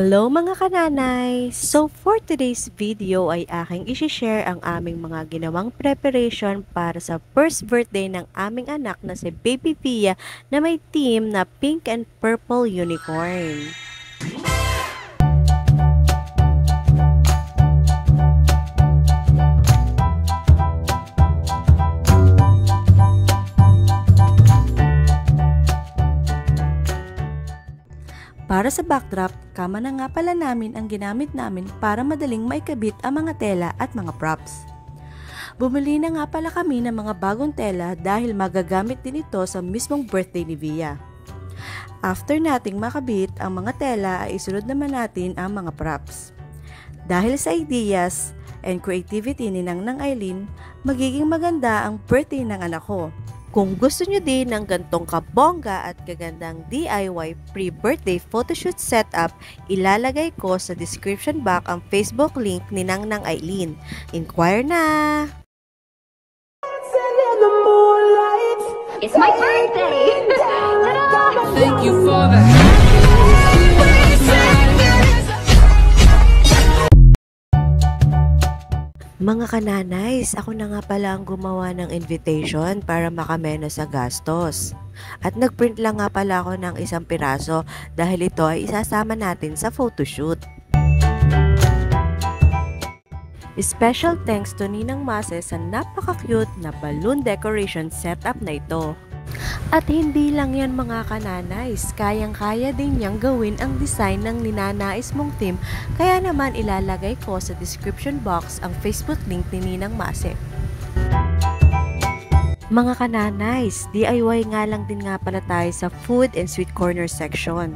Hello mga kananay! So for today's video ay aking isi-share ang aming mga ginawang preparation para sa first birthday ng aming anak na si Baby Pia na may theme na pink and purple unicorn. Para sa backdrop, kama na nga pala namin ang ginamit namin para madaling maikabit ang mga tela at mga props. Bumili na nga pala kami ng mga bagong tela dahil magagamit din ito sa mismong birthday ni Via. After nating makabit ang mga tela ay isunod naman natin ang mga props. Dahil sa ideas and creativity ni Nang Aileen, magiging maganda ang birthday ng anak ko. Kung gusto nyo din ng gantong kabongga at gagandang DIY pre-birthday photoshoot setup, ilalagay ko sa description box ang Facebook link ni Nang Aileen. Inquire na! It's my birthday! Thank you for that. Mga kananays, ako na nga pala ang gumawa ng invitation para makameno sa gastos. At nagprint lang nga pala ako ng isang piraso dahil ito ay isasama natin sa photoshoot. Special thanks to Ninang Mase sa napaka-cute na balloon decoration setup na ito. At hindi lang yan mga kananays, kayang-kaya din niyang gawin ang design ng ninanais mong theme, kaya naman ilalagay ko sa description box ang Facebook link ni Ninang Mase. Mga kananays, DIY nga lang din nga pala tayo sa food and sweet corner section.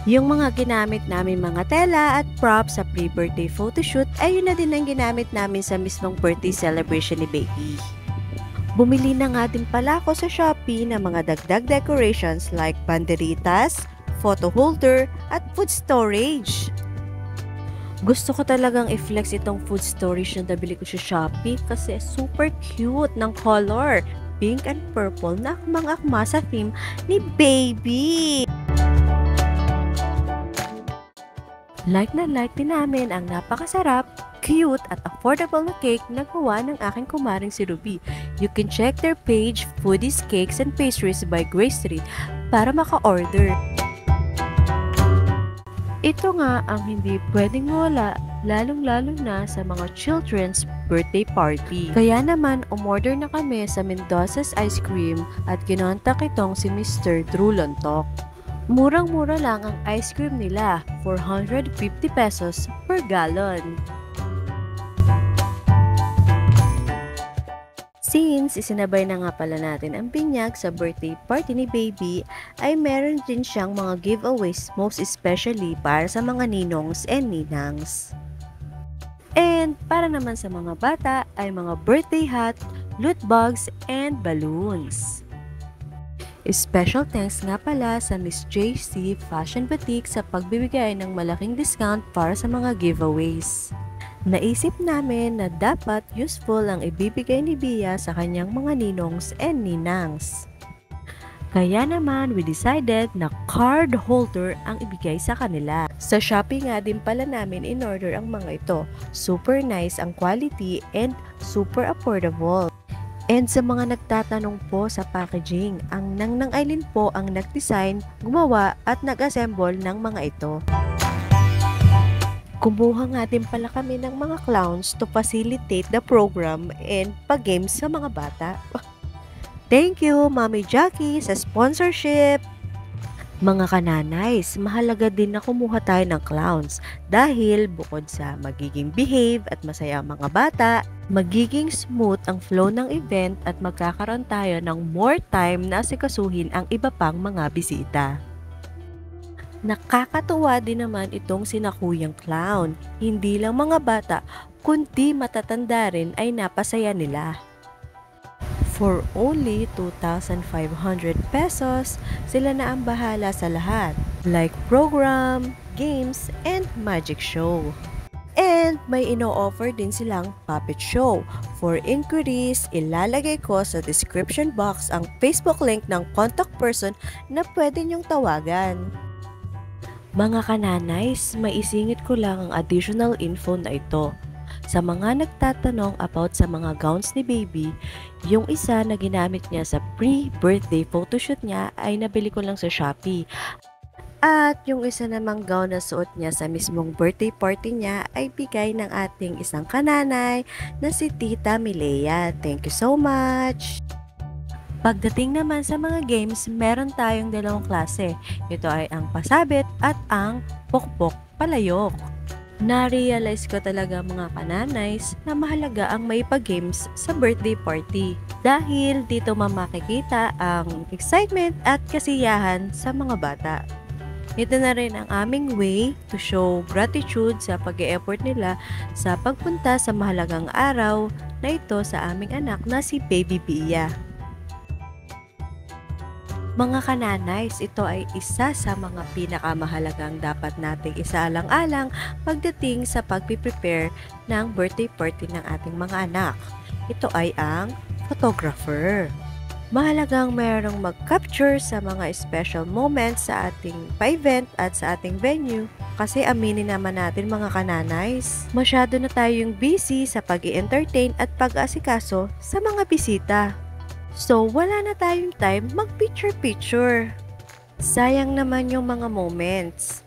Yung mga ginamit namin mga tela at props sa pre-birthday photoshoot ay yun na din ang ginamit namin sa mismong birthday celebration ni Baby. Bumili na nga din pala ako sa Shopee ng mga dagdag decorations like banderitas, photo holder, at food storage. Gusto ko talagang i-flex itong food storage na nabili ko sa Shopee kasi super cute ng color, pink and purple na akmang-akma sa theme ni Baby. Like na like din namin ang napakasarap, cute at affordable na cake na gawa ng aking kumaring si Ruby. You can check their page, Foodies Cakes and Pastries by Grace Street, para maka-order. Ito nga ang hindi pwedeng wala, lalong-lalo na sa mga children's birthday party. Kaya naman, umorder na kami sa Mendoza's Ice Cream at kinontak itong si Mr. Drew Lontok. Murang-mura lang ang ice cream nila, 450 pesos per gallon. Since isinabay na nga pala natin ang binyag sa birthday party ni Baby, ay meron din siyang mga giveaways, most especially para sa mga ninongs and ninangs. And para naman sa mga bata ay mga birthday hat, loot bags, and balloons. Special thanks nga pala sa Miss JC Fashion Boutique sa pagbibigay ng malaking discount para sa mga giveaways. Naisip namin na dapat useful ang ibibigay ni Bia sa kanyang mga ninongs and ninangs. Kaya naman we decided na card holder ang ibigay sa kanila. Sa Shopee nga din pala namin in-order ang mga ito. Super nice ang quality and super affordable. And sa mga nagtatanong po sa packaging, ang Nang Aileen po ang nag-design, gumawa at nag-assemble ng mga ito. Kumuha nga din pala kami ng mga clowns to facilitate the program and pag-games sa mga bata. Thank you, Mami Jackie, sa sponsorship! Mga kananays, mahalaga din na kumuha tayo ng clowns dahil bukod sa magiging behave at masaya ang mga bata, magiging smooth ang flow ng event at magkakaroon tayo ng more time na asikasuhin ang iba pang mga bisita. Nakakatuwa din naman itong sinakuyang clown. Hindi lang mga bata, kundi matatanda rin ay napasaya nila. For only 2,500 pesos, sila na ang bahala sa lahat, like program, games, and magic show. And may ino-offer din silang puppet show For inquiries, ilalagay ko sa description box ang Facebook link ng contact person na pwede niyong tawagan. Mga kananays, maisingit ko lang ang additional info na ito. Sa mga nagtatanong about sa mga gowns ni baby, yung isa na ginamit niya sa pre-birthday photoshoot niya ay nabili ko lang sa Shopee. At yung isa namang gown na suot niya sa mismong birthday party niya ay bigay ng ating isang kananay na si Tita Milea. Thank you so much! Pagdating naman sa mga games, meron tayong dalawang klase. Ito ay ang pasabit at ang pokpok palayok. Na-realize ko talaga mga kananays na mahalaga ang may pag-games sa birthday party. Dahil dito makikita ang excitement at kasiyahan sa mga bata. Ito na rin ang aming way to show gratitude sa pag-e-effort nila sa pagpunta sa mahalagang araw na ito sa aming anak na si Baby Bia. Mga kananays, ito ay isa sa mga pinakamahalagang dapat nating isaalang-alang pagdating sa pagpiprepare ng birthday party ng ating mga anak. Ito ay ang photographer. Mahalagang mayroong mag-capture sa mga special moments sa ating pa-event at sa ating venue kasi aminin naman natin mga kananays, masyado na tayong busy sa pag-i-entertain at pag-asikaso sa mga bisita. So, wala na tayong time mag-picture-picture. Sayang naman yung mga moments.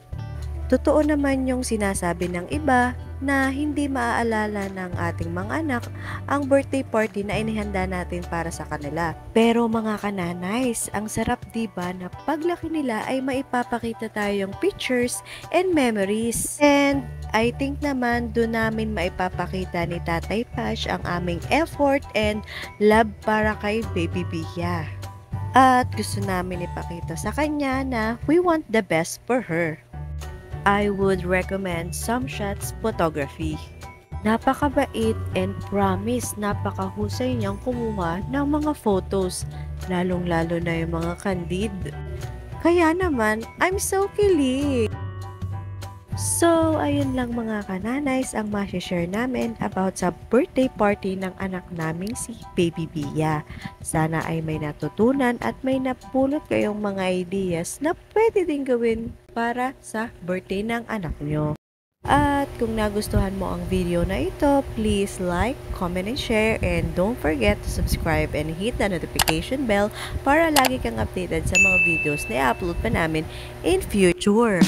Totoo naman yung sinasabi ng iba na hindi maaalala ng ating mga anak ang birthday party na inihanda natin para sa kanila. Pero mga kananays, ang sarap diba na paglaki nila ay maipapakita tayong pictures and memories. And I think naman doon namin maipapakita ni Tatay Pash ang aming effort and love para kay Baby Bia. At gusto namin ipakita sa kanya na we want the best for her. I would recommend Some Shots Photography. Napakabait and promise napakahusay niyang kumuha ng mga photos, lalong-lalo na yung mga candid. Kaya naman, I'm so kilig! So, ayun lang mga kananays ang masishare namin about sa birthday party ng anak naming si Baby Bia. Sana ay may natutunan at may napulot kayong mga ideas na pwede din gawin para sa birthday ng anak nyo. At kung nagustuhan mo ang video na ito, please like, comment, and share. And don't forget to subscribe and hit the notification bell para lagi kang updated sa mga videos na i-upload pa namin in future.